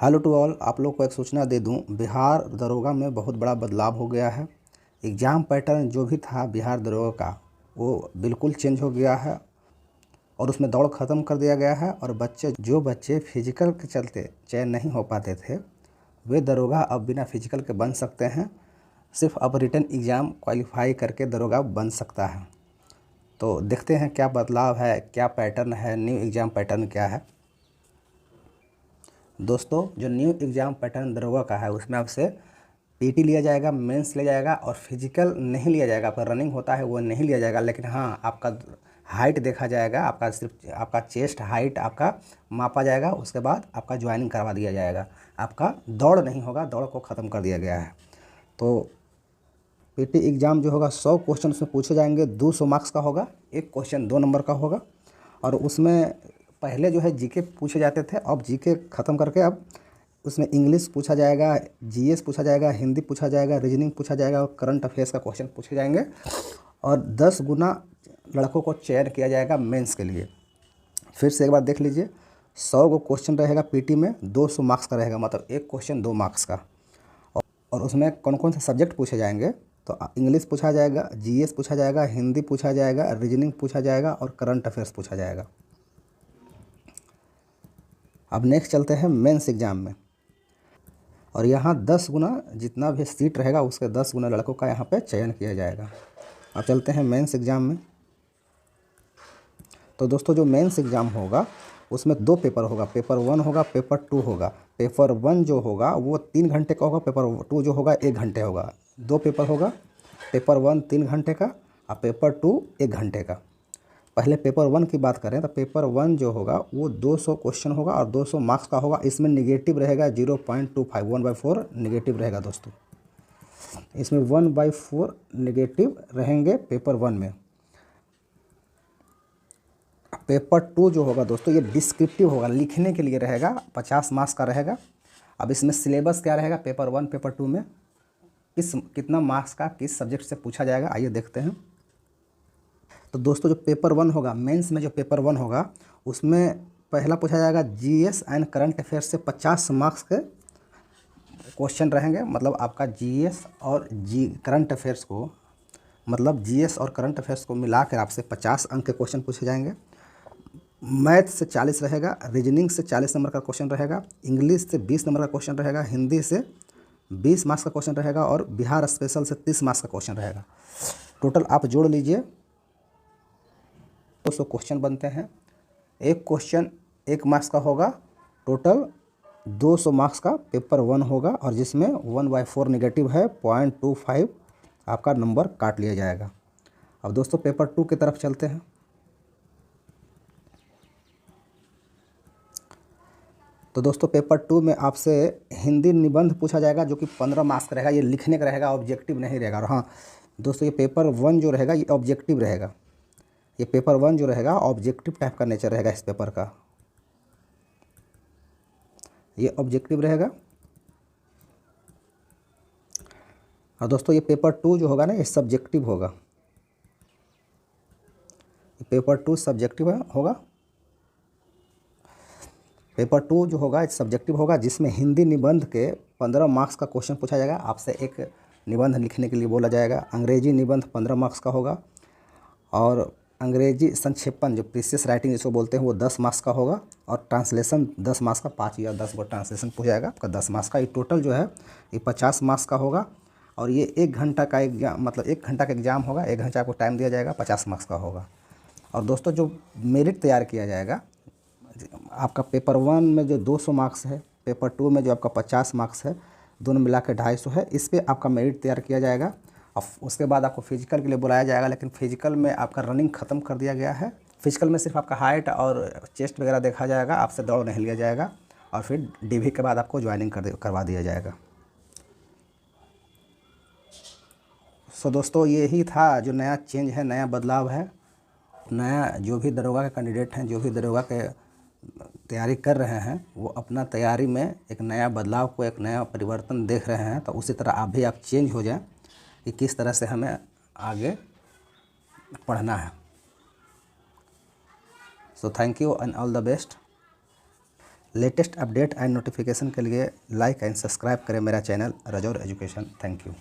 Hello to all, आप लोग को एक सूचना दे दूं, बिहार दरोगा में बहुत बड़ा बदलाव हो गया है। एग्ज़ाम पैटर्न जो भी था बिहार दरोगा का वो बिल्कुल चेंज हो गया है और उसमें दौड़ ख़त्म कर दिया गया है। और जो बच्चे फिजिकल के चलते चयन नहीं हो पाते थे वे दरोगा अब बिना फिजिकल के बन सकते हैं। सिर्फ अब रिटन एग्ज़ाम क्वालिफाई करके दरोगा बन सकता है। तो देखते हैं क्या बदलाव है, क्या पैटर्न है, न्यू एग्ज़ाम पैटर्न क्या है। दोस्तों, जो न्यू एग्ज़ाम पैटर्न दरोगा का है उसमें आपसे पीटी लिया जाएगा, मेंस लिया जाएगा और फिजिकल नहीं लिया जाएगा। आपका रनिंग होता है वो नहीं लिया जाएगा, लेकिन हाँ आपका हाइट देखा जाएगा, आपका सिर्फ आपका चेस्ट हाइट आपका मापा जाएगा। उसके बाद आपका ज्वाइनिंग करवा दिया जाएगा। आपका दौड़ नहीं होगा, दौड़ को ख़त्म कर दिया गया है। तो पीटी एग्ज़ाम जो होगा 100 क्वेश्चन उसमें पूछे जाएंगे, 200 मार्क्स का होगा। एक क्वेश्चन 2 नंबर का होगा और उसमें पहले जो है जीके पूछे जाते थे, अब जीके ख़त्म करके अब उसमें इंग्लिश पूछा जाएगा, जीएस पूछा जाएगा, हिंदी पूछा जाएगा, रीजनिंग पूछा जाएगा और करंट अफेयर्स का क्वेश्चन पूछे जाएंगे। और 10 गुना लड़कों को चयन किया जाएगा मेंस के लिए। फिर से एक बार देख लीजिए, 100 को क्वेश्चन रहेगा पीटी में, 200 मार्क्स का रहेगा, मतलब एक क्वेश्चन 2 मार्क्स का। और उसमें कौन कौन से सब्जेक्ट पूछे जाएंगे, तो इंग्लिश पूछा जाएगा, जीएस पूछा जाएगा, हिंदी पूछा जाएगा, रीजनिंग पूछा जाएगा और करंट अफेयर्स पूछा जाएगा। अब नेक्स्ट चलते हैं मेंस एग्ज़ाम में। और यहाँ 10 गुना जितना भी सीट रहेगा उसके 10 गुना लड़कों का यहाँ पे चयन किया जाएगा। अब चलते हैं मेंस एग्ज़ाम में। तो दोस्तों, जो मेंस एग्ज़ाम होगा उसमें 2 पेपर होगा, पेपर 1 होगा, पेपर 2 होगा। पेपर 1 जो होगा वो 3 घंटे का होगा, पेपर 2 जो होगा 1 घंटे होगा। 2 पेपर होगा, पेपर 1 3 घंटे का और पेपर 2 1 घंटे का। पहले पेपर 1 की बात करें तो पेपर 1 जो होगा वो 200 क्वेश्चन होगा और 200 मार्क्स का होगा। इसमें निगेटिव रहेगा 0.25, 1/4 निगेटिव रहेगा दोस्तों। इसमें 1/4 निगेटिव रहेंगे पेपर 1 में। पेपर 2 जो होगा दोस्तों ये डिस्क्रिप्टिव होगा, लिखने के लिए रहेगा, 50 मार्क्स का रहेगा। अब इसमें सिलेबस क्या रहेगा पेपर 1 पेपर 2 में, कितना मार्क्स का किस सब्जेक्ट से पूछा जाएगा, आइए देखते हैं। तो दोस्तों, जो पेपर 1 होगा मेंस में, जो पेपर 1 होगा उसमें पहला पूछा जाएगा जीएस एंड करंट अफेयर्स से 50 मार्क्स के क्वेश्चन रहेंगे। मतलब आपका जीएस और करंट अफेयर्स को, मतलब जीएस और करंट अफेयर्स को मिला कर आपसे 50 अंक के क्वेश्चन पूछे जाएंगे। मैथ से 40 रहेगा, रीजनिंग से 40 नंबर का क्वेश्चन रहेगा, इंग्लिश से 20 नंबर का क्वेश्चन रहेगा, हिंदी से 20 मार्क्स का क्वेश्चन रहेगा और बिहार स्पेशल से 30 मार्क्स का क्वेश्चन रहेगा। टोटल आप जोड़ लीजिए 200 क्वेश्चन बनते हैं। एक क्वेश्चन 1 मार्क्स का होगा, टोटल 200 मार्क्स का पेपर 1 होगा और जिसमें 1/4 निगेटिव है, 0.25 आपका नंबर काट लिया जाएगा। अब दोस्तों पेपर 2 की तरफ चलते हैं। तो दोस्तों पेपर 2 में आपसे हिंदी निबंध पूछा जाएगा जो कि 15 मार्क्स का रहेगा। ये लिखने का रहेगा, ऑब्जेक्टिव नहीं रहेगा। और हाँ दोस्तों, ये पेपर 1 जो रहेगा ये ऑब्जेक्टिव रहेगा। ये पेपर 1 जो रहेगा ऑब्जेक्टिव टाइप का नेचर रहेगा इस पेपर का, ये ऑब्जेक्टिव रहेगा। और दोस्तों ये पेपर 2 जो होगा ना ये सब्जेक्टिव होगा। पेपर 2 सब्जेक्टिव होगा। पेपर 2 जो होगा सब्जेक्टिव होगा, जिसमें हिंदी निबंध के 15 मार्क्स का क्वेश्चन पूछा जाएगा। आपसे एक निबंध लिखने के लिए बोला जाएगा। अंग्रेजी निबंध 15 मार्क्स का होगा और अंग्रेजी संक्षेपण जो प्रीसियस राइटिंग जिसको बोलते हैं वो 10 मार्क्स का होगा और ट्रांसलेशन 10 मार्क्स का, 5 या 10 गो ट्रांसलेशन पूछा जाएगा आपका 10 मार्क्स का। ये टोटल जो है ये 50 मार्क्स का होगा और ये 1 घंटा का एग्जाम, मतलब 1 घंटा का एग्जाम होगा। 1 घंटा आपको टाइम दिया जाएगा, 50 मार्क्स का होगा। और दोस्तों जो मेरिट तैयार किया जाएगा, आपका पेपर 1 में जो 200 मार्क्स है, पेपर 2 में जो आपका 50 मार्क्स है, दोनों मिला के 250 है। इस पर आपका मेरिट तैयार किया जाएगा और उसके बाद आपको फिजिकल के लिए बुलाया जाएगा। लेकिन फिजिकल में आपका रनिंग ख़त्म कर दिया गया है। फिजिकल में सिर्फ आपका हाइट और चेस्ट वगैरह देखा जाएगा, आपसे दौड़ नहीं लिया जाएगा और फिर डीवी के बाद आपको ज्वाइनिंग करवा दिया जाएगा। सो दोस्तों यही था जो नया चेंज है, नया बदलाव है। नया जो भी दरोगा के कैंडिडेट हैं, जो भी दरोगा के तैयारी कर रहे हैं, वो अपना तैयारी में एक नया बदलाव को, एक नया परिवर्तन देख रहे हैं। तो उसी तरह आप चेंज हो जाएं कि किस तरह से हमें आगे पढ़ना है। So thank you and all the best. Latest update and notification के लिए लाइक एंड सब्सक्राइब करें मेरा channel Rajaur education. Thank you.